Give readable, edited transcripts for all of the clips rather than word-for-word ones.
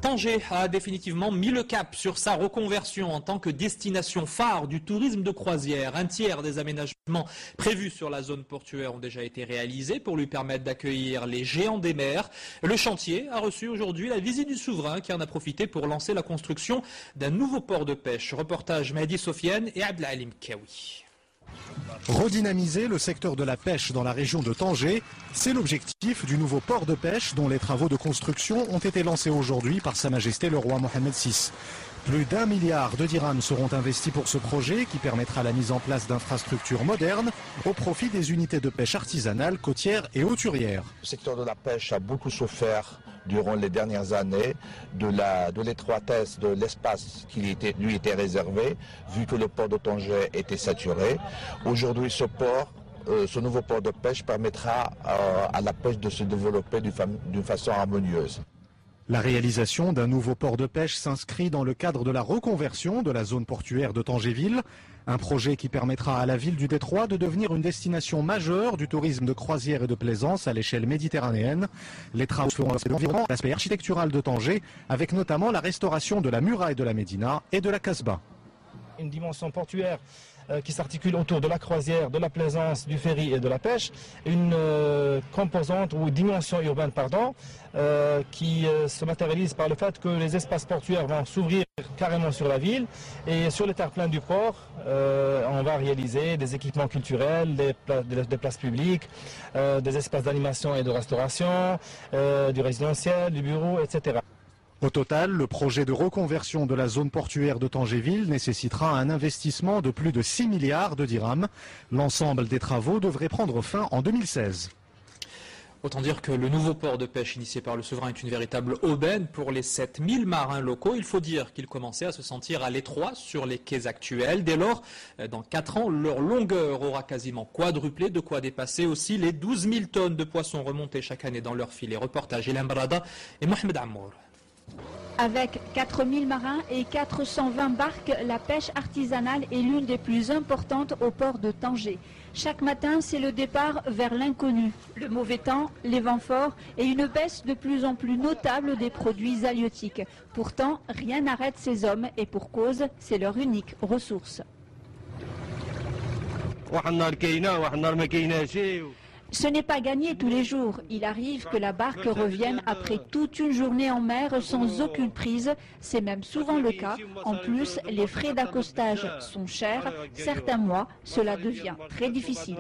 Tanger a définitivement mis le cap sur sa reconversion en tant que destination phare du tourisme de croisière. Un tiers des aménagements prévus sur la zone portuaire ont déjà été réalisés pour lui permettre d'accueillir les géants des mers. Le chantier a reçu aujourd'hui la visite du souverain qui en a profité pour lancer la construction d'un nouveau port de pêche. Reportage Mehdi Sofiane et Abdelalim Kawi. Redynamiser le secteur de la pêche dans la région de Tanger, c'est l'objectif du nouveau port de pêche dont les travaux de construction ont été lancés aujourd'hui par Sa Majesté le roi Mohamed VI. Plus d'1 milliard de dirhams seront investis pour ce projet qui permettra la mise en place d'infrastructures modernes au profit des unités de pêche artisanales, côtières et hauturières. Le secteur de la pêche a beaucoup souffert durant les dernières années de l'étroitesse de l'espace qui lui était réservé, vu que le port de Tanger était saturé. Aujourd'hui, ce nouveau port de pêche permettra à la pêche de se développer d'une façon harmonieuse. La réalisation d'un nouveau port de pêche s'inscrit dans le cadre de la reconversion de la zone portuaire de Tanger-Ville, un projet qui permettra à la ville du Détroit de devenir une destination majeure du tourisme de croisière et de plaisance à l'échelle méditerranéenne. Les travaux feront environ l'aspect architectural de Tanger, avec notamment la restauration de la muraille de la Médina et de la Casbah. Une dimension portuaire qui s'articule autour de la croisière, de la plaisance, du ferry et de la pêche, une composante ou dimension urbaine qui se matérialise par le fait que les espaces portuaires vont s'ouvrir carrément sur la ville et sur les terre-pleins du port, on va réaliser des équipements culturels, des places publiques, des espaces d'animation et de restauration, du résidentiel, du bureau, etc. Au total, le projet de reconversion de la zone portuaire de Tanger-Ville nécessitera un investissement de plus de 6 milliards de dirhams. L'ensemble des travaux devrait prendre fin en 2016. Autant dire que le nouveau port de pêche initié par le souverain est une véritable aubaine pour les 7000 marins locaux. Il faut dire qu'ils commençaient à se sentir à l'étroit sur les quais actuels. Dès lors, dans 4 ans, leur longueur aura quasiment quadruplé, de quoi dépasser aussi les 12 000 tonnes de poissons remontés chaque année dans leur filet. Reportage Elam Barada et Mohamed Ammour. Avec 4000 marins et 420 barques, la pêche artisanale est l'une des plus importantes au port de Tanger. Chaque matin, c'est le départ vers l'inconnu. Le mauvais temps, les vents forts et une baisse de plus en plus notable des produits halieutiques. Pourtant, rien n'arrête ces hommes et pour cause, c'est leur unique ressource. Ce n'est pas gagné tous les jours. Il arrive que la barque revienne après toute une journée en mer sans aucune prise. C'est même souvent le cas. En plus, les frais d'accostage sont chers. Certains mois, cela devient très difficile.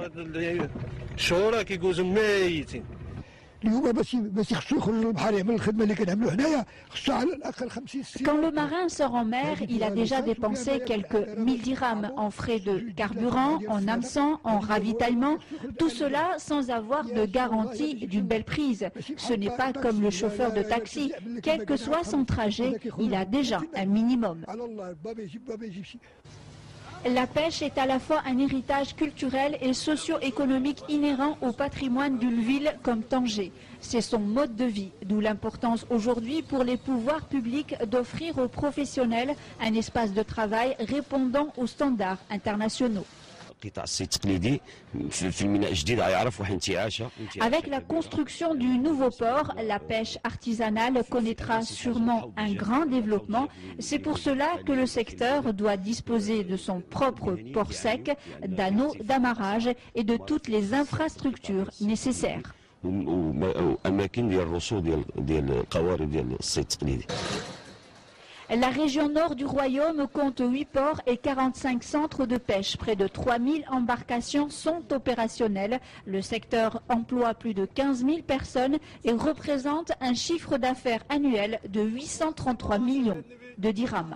Quand le marin sort en mer, il a déjà dépensé quelques 1000 dirhams en frais de carburant, en hameçon, en ravitaillement. Tout cela sans avoir de garantie d'une belle prise. Ce n'est pas comme le chauffeur de taxi. Quel que soit son trajet, il a déjà un minimum. La pêche est à la fois un héritage culturel et socio-économique inhérent au patrimoine d'une ville comme Tanger. C'est son mode de vie, d'où l'importance aujourd'hui pour les pouvoirs publics d'offrir aux professionnels un espace de travail répondant aux standards internationaux. Avec la construction du nouveau port, la pêche artisanale connaîtra sûrement un grand développement. C'est pour cela que le secteur doit disposer de son propre port sec, d'anneaux d'amarrage et de toutes les infrastructures nécessaires. La région nord du royaume compte 8 ports et 45 centres de pêche. Près de 3000 embarcations sont opérationnelles. Le secteur emploie plus de 15 000 personnes et représente un chiffre d'affaires annuel de 833 millions de dirhams.